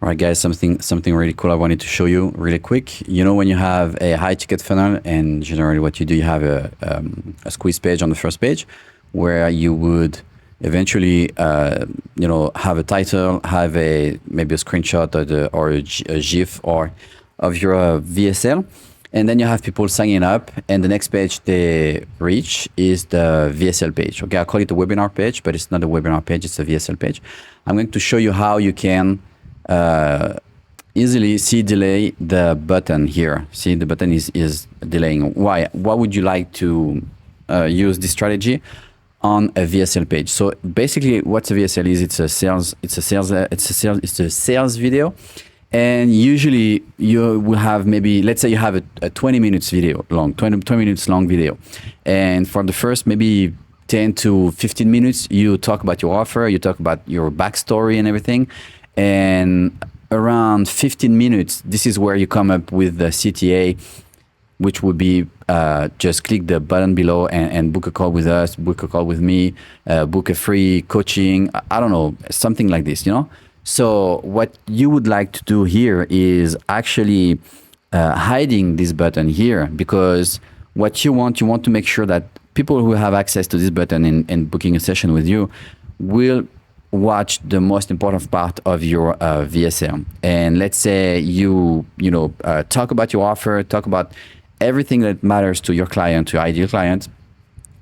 All right, guys, something really cool I wanted to show you really quick. You know, when you have a high ticket funnel, and generally what you do, you have a squeeze page on the first page where you would eventually, you know, have a title, have maybe a screenshot or a GIF or of your VSL. And then you have people signing up, and the next page they reach is the VSL page. Okay, I call it the webinar page, but it's not a webinar page, it's a VSL page. I'm going to show you how you can easily delay the button here. See, the button is delaying. Why? Why would you like to use this strategy on a VSL page? So basically, what a VSL is, it's a sales video. And usually you will have maybe, let's say you have a 20 minutes video long, 20 minutes long video. And for the first maybe 10 to 15 minutes, you talk about your offer, you talk about your backstory and everything. And around 15 minutes, this is where you come up with the CTA, which would be just click the button below and book a call with us, book a call with me, book a free coaching. I don't know, something like this, you know? So what you would like to do here is actually hiding this button here, because what you want to make sure that people who have access to this button and booking a session with you will watch the most important part of your VSL. And let's say you talk about your offer, talk about everything that matters to your client, to your ideal client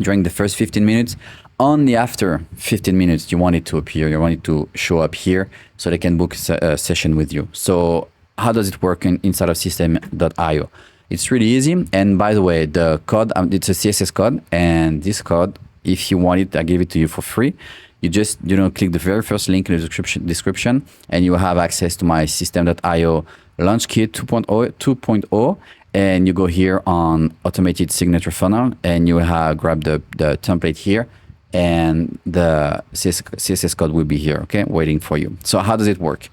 during the first 15 minutes. Only after 15 minutes, you want it to appear, you want it to show up here so they can book a session with you. So how does it work inside of Systeme.io? It's really easy. And by the way, the code, it's a CSS code. And this code, if you want it, I give it to you for free. You just, click the very first link in the description, and you will have access to my Systeme.io Launch Kit 2.0. And you go here on automated signature funnel, and you will grab the template here, and the CSS code will be here, okay, waiting for you. So how does it work?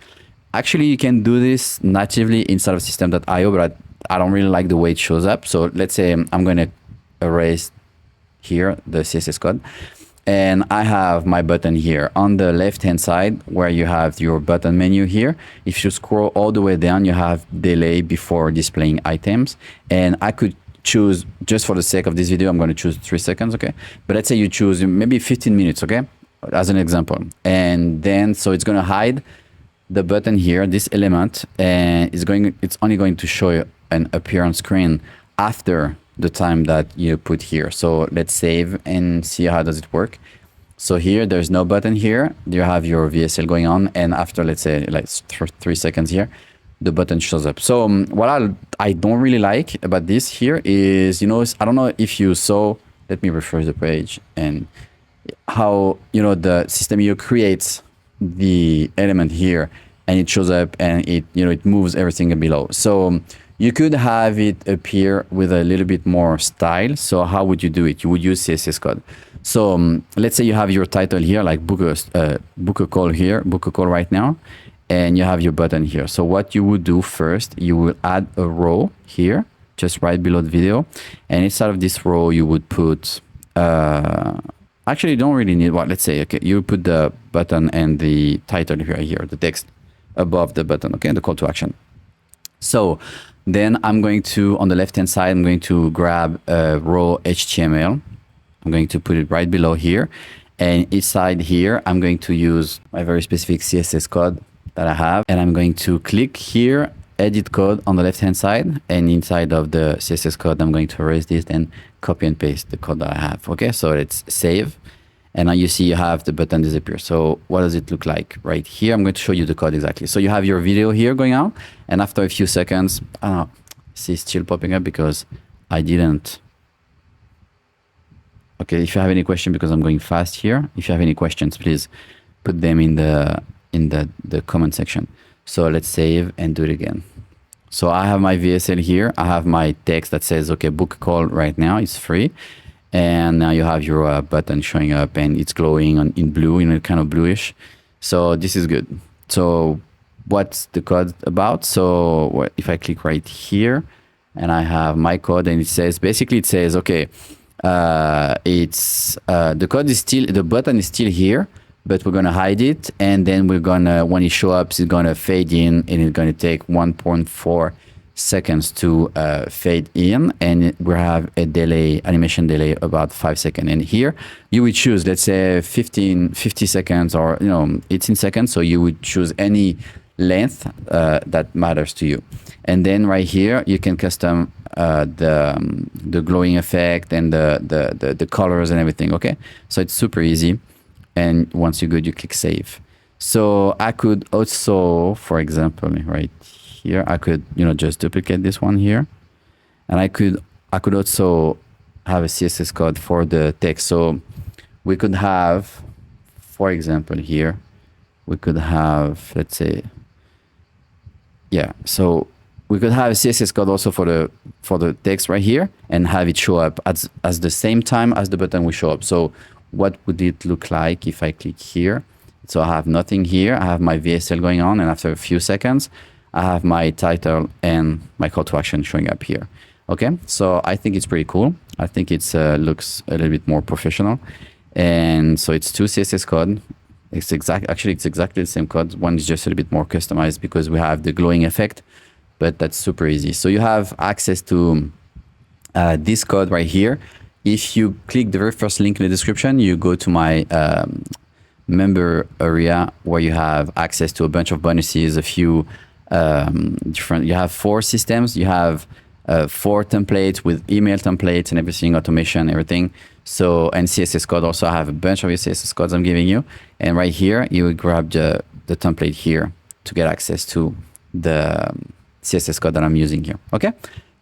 Actually, you can do this natively inside of Systeme.io, but I don't really like the way it shows up. So let's say I'm going to erase here the CSS code, and I have my button here on the left-hand side where you have your button menu here. If you scroll all the way down, you have delay before displaying items, and I could choose, just for the sake of this video, I'm going to choose 3 seconds, okay? But let's say you choose maybe 15 minutes, okay? As an example. And then, so it's going to hide the button here, this element, and it's only going to show you and appear on screen after the time that you put here. So let's save and see how does it work. So here, there's no button here. You have your VSL going on, and after, let's say, like 3 seconds here, the button shows up. So what I don't really like about this here is, I don't know if you saw, let me refresh the page, and how, the Systeme creates the element here, and it shows up, and it moves everything below. So you could have it appear with a little bit more style. So how would you do it? You would use CSS code. So let's say you have your title here, like book a call here, book a call right now. And you have your button here. So what you would do first, you will add a row here, just right below the video. And inside of this row, you would put, actually you don't really need let's say, okay, you put the button and the title here, the text above the button, okay, the call to action. So then I'm going to, on the left-hand side, I'm going to grab a row HTML. I'm going to put it right below here. And inside here, I'm going to use my very specific CSS code that I have, and I'm going to click here, edit code on the left-hand side, and inside of the CSS code, I'm going to erase this and copy and paste the code that I have. Okay, so let's save, and now you see you have the button disappear. So what does it look like right here? I'm going to show you the code exactly. So you have your video here going on, and after a few seconds, see, it's still popping up because I didn't. Okay, if you have any question, because I'm going fast here, if you have any questions, please put them in the comment section. So let's save and do it again. So I have my VSL here. I have my text that says, okay, book a call right now. It's free. And now you have your button showing up, and it's glowing in blue, kind of bluish. So this is good. So what's the code about? So if I click right here, and I have my code, and it says, basically it says, okay, the code is still, the button is still here, but we're gonna hide it, and then we're gonna, when it shows up, it's gonna fade in, and it's gonna take 1.4 seconds to fade in, and we have a delay, animation delay, about 5 seconds. And here you would choose, let's say 50 seconds, or 18 seconds. So you would choose any length that matters to you. And then right here you can custom the glowing effect and the colors and everything. Okay, so it's super easy. And once you're good, you click save. So I could also, for example, right here, I could just duplicate this one here, and I could also have a CSS code for the text. So we could have, for example, here we could have, let's say, yeah, so we could have a CSS code also for the text right here, and have it show up as the same time as the button will show up. So what would it look like if I click here? So I have nothing here. I have my VSL going on, and after a few seconds, I have my title and my call to action showing up here. Okay, so I think it's pretty cool. I think it's looks a little bit more professional. And so it's 2 CSS code. It's actually exactly the same code. One is just a little bit more customized because we have the glowing effect, but that's super easy. So you have access to this code right here. If you click the very first link in the description, you go to my member area where you have access to a bunch of bonuses, a few different, you have 4 systems, you have 4 templates with email templates and everything, automation, everything. So, and CSS code also, I have a bunch of CSS codes I'm giving you. And right here, you would grab the template here to get access to the CSS code that I'm using here. Okay.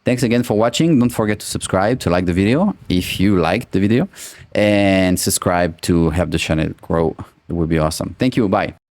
Thanks again for watching. Don't forget to subscribe, to like the video if you liked the video, and subscribe to help the channel grow. It would be awesome. Thank you. Bye.